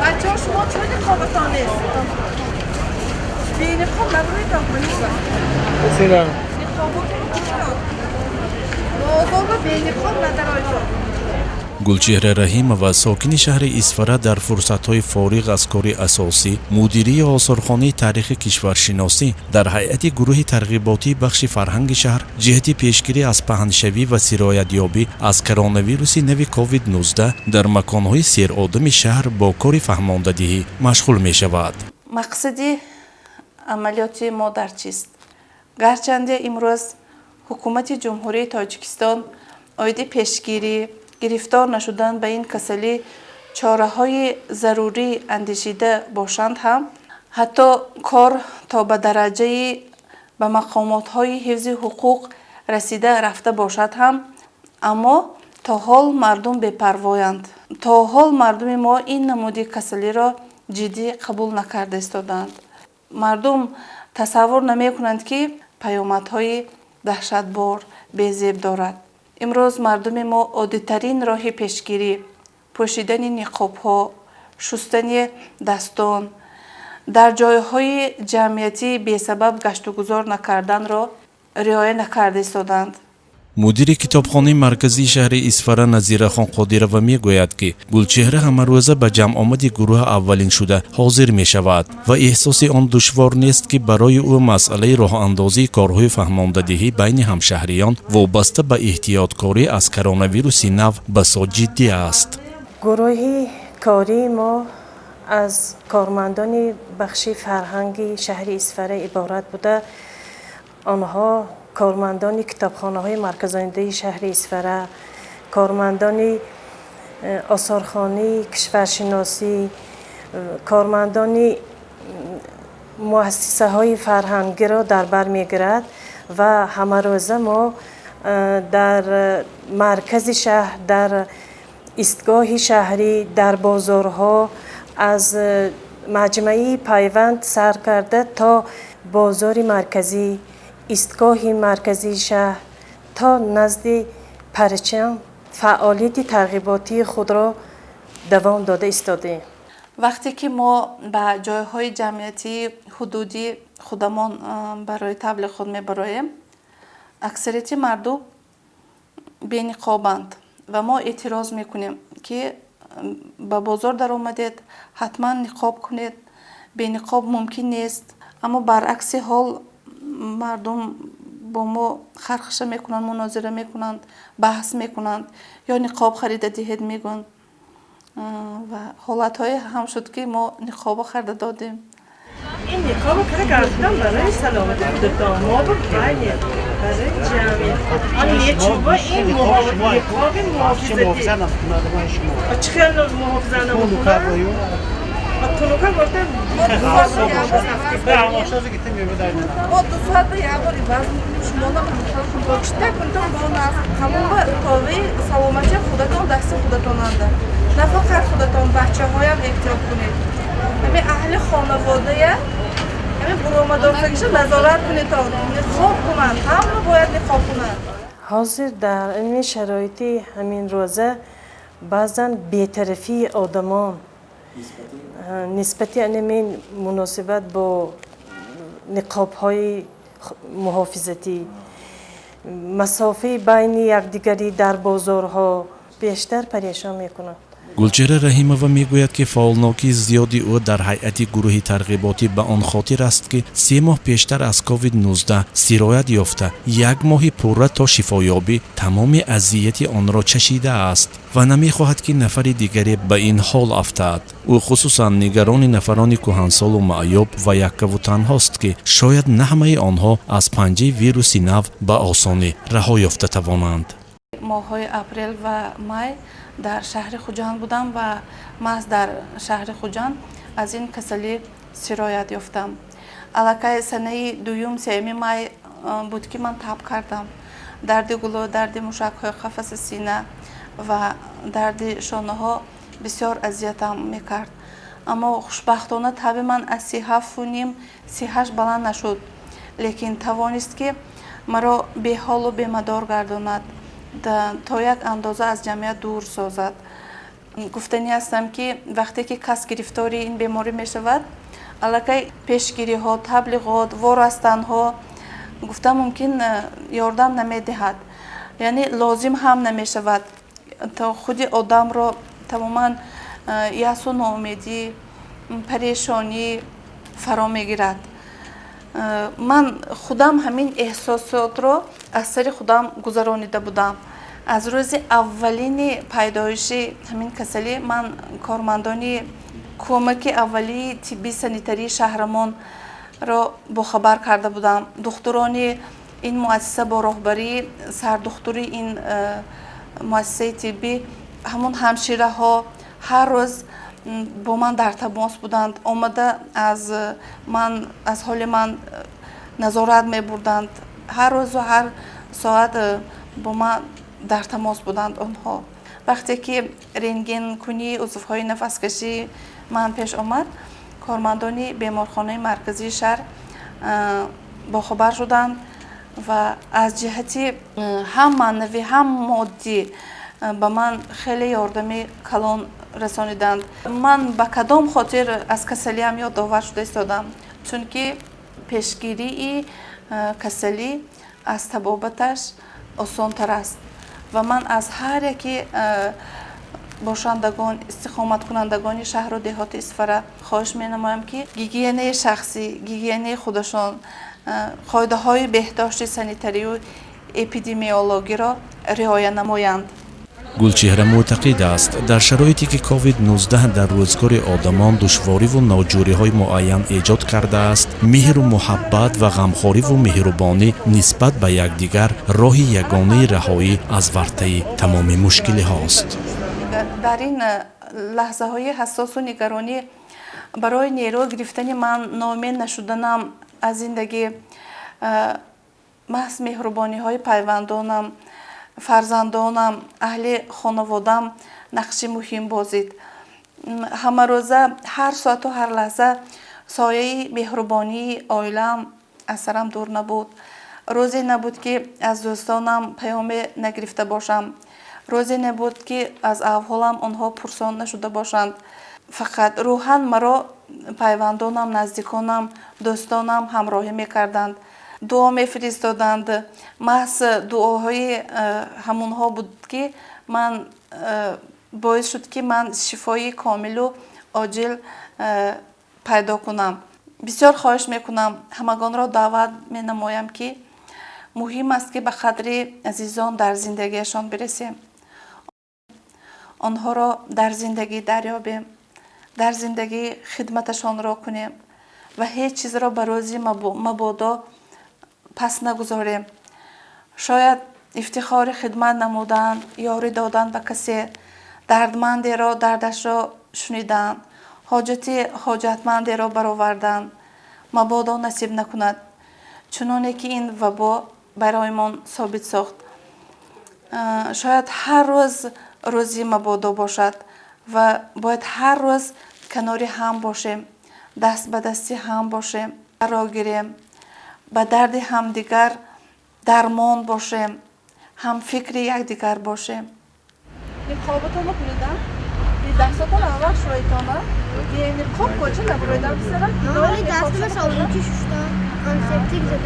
بچه ها شما چه خوابتان نیست؟ بین خواب ندارید هم کنید؟ بسیار گلچهره رحیمова ساکنی شهر اسفره در فرصت‌های فارغ از کار اساسی مدیری آثارخانه تاریخ کشورشناسی در هیئت گروه ترغیباتی بخش فرهنگ شهر جهت پیشگیری از پهنشوی و سرایت‌یابی از کرونا ویروس نو کووید 19 در مکان‌های سیرآدم شهر با کار فهماندهی مشغول می‌شود. مقصد عملیات ما در چیست؟ گرچند امروز حکومت جمهوری تاجیکستان اوید پیشگیری گرفتار نشدن به این کسلی چاره‌های ضروری اندیشیده باشند هم حتی کار تا به درجه به مقامات‌های حفظ حقوق رسیده رفته باشد هم اما تا حال مردم بی‌پروایند. تا حال مردم ما این نمودی کسلی را جدی قبول نکرده استادند. مردم تصور نمی‌کنند که پیامدهای دهشتبار بی‌زیب دارد. امروز مردم ما عادی‌ترین راه پیشگیری پوشیدن نقاب‌ها، شستن دستان، در جایهای جمعیتی بی‌سبب گشت و گذار نکردن را رعایت نکرده استادند. مدیر کتابخانه مرکزی شهر اسفره نظیرخان قادرова میگوید که گلچهره همه روزه به جمع آمد گروه اولین شده حاضر می شود و احساس آن دشوار نیست که برای او مسئله راه اندازی کارهای فهماندهی بین همشهریان وابسته به احتیاطکاری از کرونا ویروس نو بسیار جدی است. گروه کاری ما از کارمندان بخش فرهنگی شهر اسفره عبارت بوده. آنها کارمندان کتابخانه‌های مرکزآینده شهر اسفره، کارمندان آثارخانه کشورشناسی، کارمندان مؤسسه‌های فرهنگی را در بر می‌گیرد و همه روزه ما در مرکز شهر، در ایستگاه شهری، در بازارها از مجمعی پیوند سر کرده تا بازار مرکزی، ایستگاه مرکزی شهر تا نزد پرچم فعالیت ترغیباتی خود را دوام داده ایستاده. وقتی که ما به جایهای جمعیتی حدودی خودمان برای تبلیغ خود میبراییم اکثریت مردم بی‌نقابند و ما اعتراض میکنیم که به بازار در آمدید حتما نقاب کنید، بی‌نقاب ممکن نیست. اما برعکس حال مردم با ما خرخشه میکنند، مناظره میکنند، بحث میکنند یا نقاب خریده دهید میگن و حالتهای هم شد که ما نقاب خریده دادیم. این نقاب که گرفتم برای سلامت خودتان ما برای جمعیت آن نیچوبا این نقاب محافظتی چه خیلی محافظانه میکنن تونوکا گفتم ما 2 ساعت به یه باری باز میکنیم شما نمیخوام باکشته کنتم با اون تمام تاوی سلامتی خودتان دست خودتان انده نه فقط خودتان بچه هایم احتیاط کنید همین اهل خانواده همین برآمدارسگیش نظارت کنید تا نقاب کنند همه باید نقاب کنند. حاضر در این شرایط همین روزه بعضا بی‌طرفی آدمان نسبتی این مناسبت با نقاب‌های محافظتی مسافه بین یکدیگری در بازارها بیشتر پریشان می‌کند. گلچهره رحیمова میگوید که فعالناکی زیادی او در هیئت گروه ترغیباتی به آن خاطر است که 3 ماه پیشتر از کووید 19 سرایت یافته 1 ماه پوره تا شفایابی تمام اذیت آن را چشیده است و نمیخواهد که نفر دیگری به این حال افتد. او خصوصا نگران نفران کهنسال و معیوب و یکه و تنهاست که شاید نه همه آنها از پنجه ویروس نو به آسانی رها یافته توانند. ماه‌های اپریل و مای در شهر خوجند بودم و من در شهر خوجند از این کسلی سرایت یافتم. علاقه سنه دوم 3 مای بود که من تب کردم. درد گلو، درد موشک‌های قفس سینه و درد شانه ها بسیار اذیتم میکرد. اما خوشبختانه تب من از 37.5 بلند نشد، لیکن توانست که مرا به حال و به مدار گرداند تا یک اندازه از جمعیت دور سازد. گفتنی هستم که وقتی که کس گرفتاری این بیماری می شود علاقه پیشگیری ها، تبلیغات، وارستن ها گفتم ممکن یاردم نمی دهد، یعنی لازم هم نمی شود تا خود آدم را تماما یأس و ناامیدی، پریشانی فرا می گیرد. من خودم همین احساسات رو از سر خودم گذرانیده بودم. از روز اولین پیدایش همین کسلی من کارمندان کمک اولی طبی سانیتری شهرمان را با خبر کرده بودم. دکتران این مؤسسه با راهبری سردکتری این مؤسسه طبی، همون همشیره ها هر روز با من در تماس بودند، آمده از حال من نظارت می بردند. هر روز و هر ساعت با من در تماس بودند آنها. وقتی که رنتگن کنی عضوهای نفس کشی من پیش آمد، کارمندان بیمارخانه مرکزی شهر با خبر شدند و از جهتی هم معنوی هم مادی به من خیلی یاردمی کلان رسانیدند. من به کدام خاطر از کسلیم یادآور شده ایستادم، چون که پیشگیری کسلی از طبابتش آسان تر است و من از هر یکی باشندگان استقامت کنندگان شهر و دهات اسفره خواهش می نمایم که گیگینه شخصی، گیگینه خودشان، قاعده های بهداشت سانیتری و اپیدمیولوژی را رعایت نمایند. گلچهره معتقد است در شرایطی که کووید 19 در روزگار آدمان دشواری و ناجوری‌های معین ایجاد کرده است، مهر و محبت و غمخواری و مهربانی نسبت به یکدیگر راه یگانه رهایی از ورطه تمام مشکل هاست. در این لحظه های حساس و نگرانی برای نیرو گرفتن من ناامید نشدنم از زندگی، محض مهربانی های پیوندانم، فرزندانم، اهل خانوادم نقش مهم بازید. همه روزه، هر ساعت و هر لحظه سایه مهربانی عائله‌ام از سرم دور نبود. روزی نبود که از دوستانم پیام نگرفته باشم. روزی نبود که از احوالم آنها پرسان نشده باشند. فقط روحاً مرا پیوندانم، نزدیکانم، دوستانم همراهی میکردند، دعا میفرستادند. محض دعاهای همونها بود که من باعث شد که من شفای کامل و عاجل پیدا کنم. بسیار خواهش میکنم، همگان را دعوت می نمایم که مهم است که به قدر عزیزان در زندگیشان برسیم، آنها را در زندگی دریابیم، در زندگی خدمتشان را کنیم و هیچ چیز را به روزی مبادا پس نگذاریم. شاید افتخار خدمت نمودن، یاری دادن به کسی، دردمندی را دردش را شنیدن، حاجتمندی را برآوردن مبادا نصیب نکند، چنانه که این وبا برایمان ثابت ساخت. شاید هر روز روزی مبادا باشد و باید هر روز کنار هم باشیم، دست به دستی هم باشیم، قرار گیریم، به درد همدیگر درمان باشیم، هم فکر یکدیگر باشیم. این خوابتون رو بریدم؟ دستاتون اول شویتانه؟ یعنی خواب کچه نبریدم سرم؟ دستم سالون که ششتم. آنسپتیک زدم.